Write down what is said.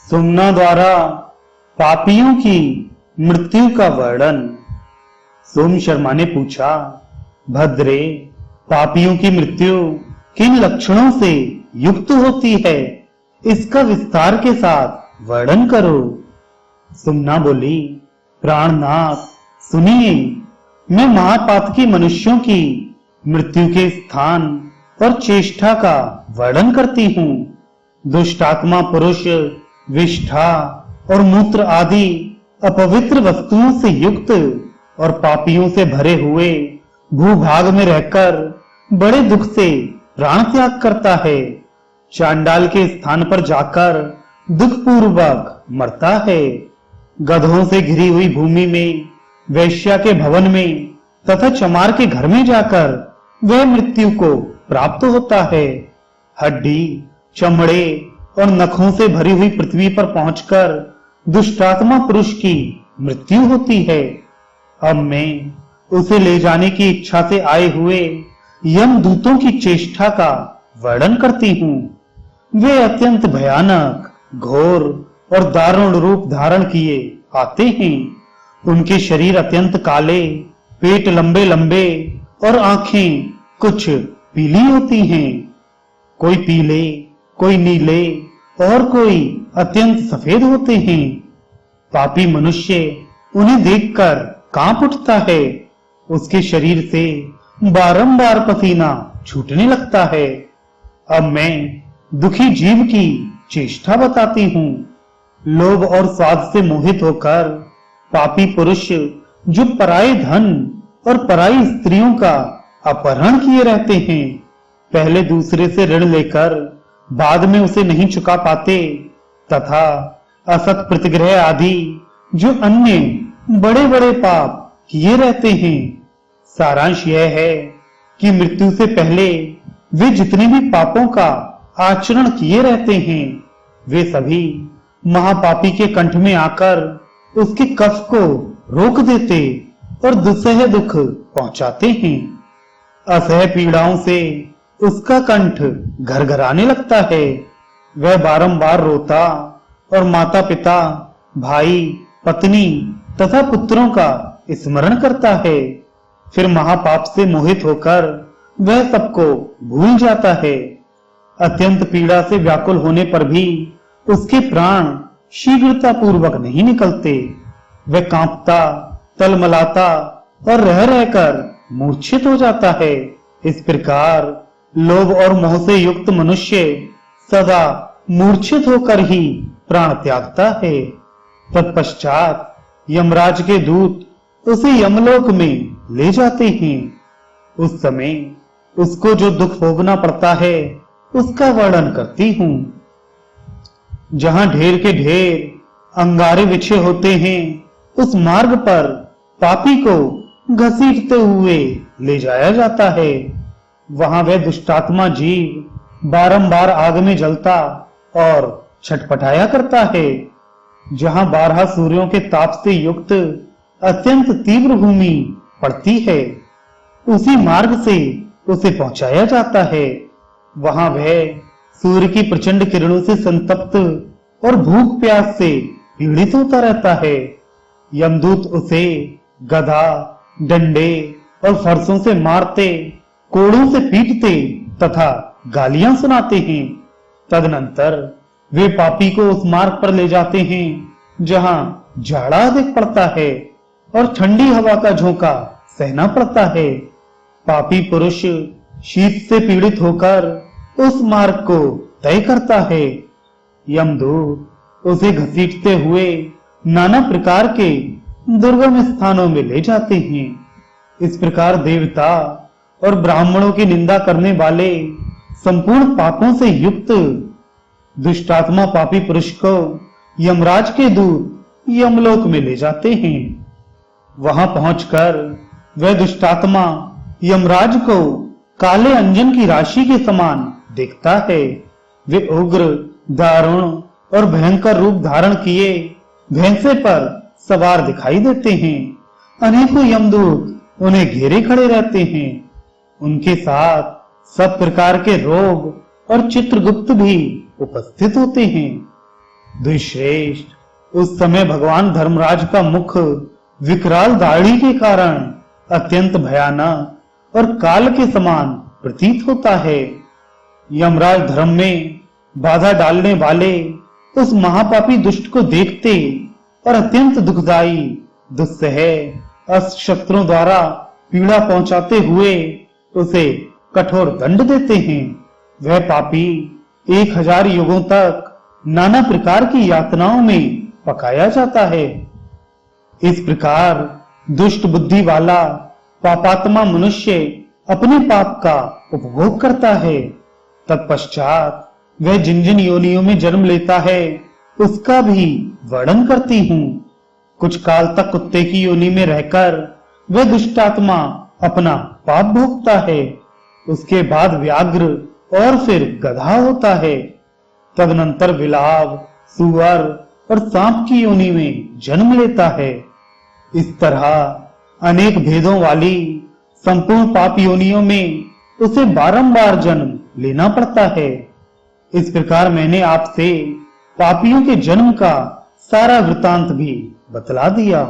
सुमना द्वारा पापियों की मृत्यु का वर्णन। सोम शर्मा ने पूछा, भद्रे, पापियों की मृत्यु किन लक्षणों से युक्त होती है, इसका विस्तार के साथ वर्णन करो। सुमना बोली, प्राणनाथ, सुनिए, मैं महापातकी मनुष्यों की मृत्यु के स्थान और चेष्टा का वर्णन करती हूँ। दुष्टात्मा पुरुष विष्ठा और मूत्र आदि अपवित्र वस्तुओं से युक्त और पापियों से भरे हुए भूभाग में रहकर बड़े दुख से प्राण त्याग करता है। चांडाल के स्थान पर जाकर दुख पूर्वक मरता है। गधों से घिरी हुई भूमि में, वैश्या के भवन में तथा चमार के घर में जाकर वह मृत्यु को प्राप्त होता है। हड्डी, चमड़े और नखों से भरी हुई पृथ्वी पर पहुंचकर दुष्टात्मा पुरुष की मृत्यु होती है। अब मैं उसे ले जाने की इच्छा से आए हुए यमदूतों की चेष्टा का वर्णन करती हूँ। वे अत्यंत भयानक, घोर और दारुण रूप धारण किए आते हैं। उनके शरीर अत्यंत काले, पेट लंबे लंबे और आंखें कुछ पीली होती हैं। कोई पीले, कोई नीले और कोई अत्यंत सफेद होते हैं। पापी मनुष्य उन्हें देखकर कांप उठता है। उसके शरीर से बारंबार पसीना छूटने लगता है। अब मैं दुखी जीव की चेष्टा बताती हूँ। लोभ और स्वाद से मोहित होकर पापी पुरुष जो पराये धन और पराई स्त्रियों का अपहरण किए रहते हैं, पहले दूसरे से ऋण लेकर बाद में उसे नहीं चुका पाते, तथा असत प्रतिग्रह आदि जो अन्य बड़े बड़े पाप किए रहते हैं। सारांश यह है कि मृत्यु से पहले वे जितने भी पापों का आचरण किए रहते हैं, वे सभी महापापी के कंठ में आकर उसके कफ को रोक देते और दुस्सह दुख पहुंचाते हैं। असह पीड़ाओं से उसका कंठ घरघराने लगता है। वह बारंबार रोता और माता पिता, भाई, पत्नी तथा पुत्रों का स्मरण करता है। फिर महापाप से मोहित होकर वह सबको भूल जाता है। अत्यंत पीड़ा से व्याकुल होने पर भी उसके प्राण शीघ्रता पूर्वक नहीं निकलते। वह कांपता, तलमलाता और रह रहकर मूर्छित हो जाता है। इस प्रकार लोभ और मोह से युक्त मनुष्य सदा मूर्छित होकर ही प्राण त्यागता है। तत्पश्चात यमराज के दूत उसे यमलोक में ले जाते हैं। उस समय उसको जो दुख भोगना पड़ता है, उसका वर्णन करती हूँ। जहां ढेर के ढेर अंगारे बिछे होते हैं, उस मार्ग पर पापी को घसीटते हुए ले जाया जाता है। वहां वह दुष्टात्मा जीव बारंबार आग में जलता और छटपटाया करता है। जहां 12 सूर्यों के ताप से युक्त अत्यंत तीव्र भूमि पड़ती है, उसी मार्ग से उसे पहुंचाया जाता है। वहां वह सूर्य की प्रचंड किरणों से संतप्त और भूख प्यास से पीड़ित होता रहता है। यमदूत उसे गदा, डंडे और फरसों से मारते, कोड़ों से पीटते तथा गालियां सुनाते हैं। तदनंतर वे पापी को उस मार्ग पर ले जाते हैं जहां जाड़ा अधिक पड़ता है और ठंडी हवा का झोंका सहना पड़ता है। पापी पुरुष शीत से पीड़ित होकर उस मार्ग को तय करता है। यमदूत उसे घसीटते हुए नाना प्रकार के दुर्गम स्थानों में ले जाते हैं। इस प्रकार देवता और ब्राह्मणों की निंदा करने वाले संपूर्ण पापों से युक्त दुष्टात्मा पापी पुरुष को यमराज के दूत यमलोक में ले जाते हैं। वहां पहुंचकर वह दुष्टात्मा यमराज को काले अंजन की राशि के समान देखता है। वे उग्र, दारुण और भयंकर रूप धारण किए भैंसे पर सवार दिखाई देते हैं। अनेकों यमदूत उन्हें घेरे खड़े रहते हैं। उनके साथ सब प्रकार के रोग और चित्रगुप्त भी उपस्थित होते हैं। द्विश्रेष्ठ, उस समय भगवान धर्मराज का मुख विकराल दाढ़ी के कारण अत्यंत भयानक और काल के समान प्रतीत होता है। यमराज धर्म में बाधा डालने वाले उस महापापी दुष्ट को देखते और अत्यंत दुखदाई, दुस्सह अस्त्र द्वारा पीड़ा पहुंचाते हुए उसे कठोर दंड देते हैं। वह पापी 1000 युगों तक नाना प्रकार की यातनाओं में पकाया जाता है। इस प्रकार दुष्ट बुद्धि वाला पापात्मा मनुष्य अपने पाप का उपभोग करता है। तत्पश्चात वह जिन जिन योनियों में जन्म लेता है उसका भी वर्णन करती हूँ। कुछ काल तक कुत्ते की योनि में रहकर वह दुष्टात्मा अपना पाप भोगता है। उसके बाद व्याघ्र और फिर गधा होता है। तदनंतर बिलाव, सुअर और सांप की योनि में जन्म लेता है। इस तरह अनेक भेदों वाली संपूर्ण पाप योनियों में उसे बारंबार जन्म लेना पड़ता है। इस प्रकार मैंने आपसे पापियों के जन्म का सारा वृतांत भी बतला दिया।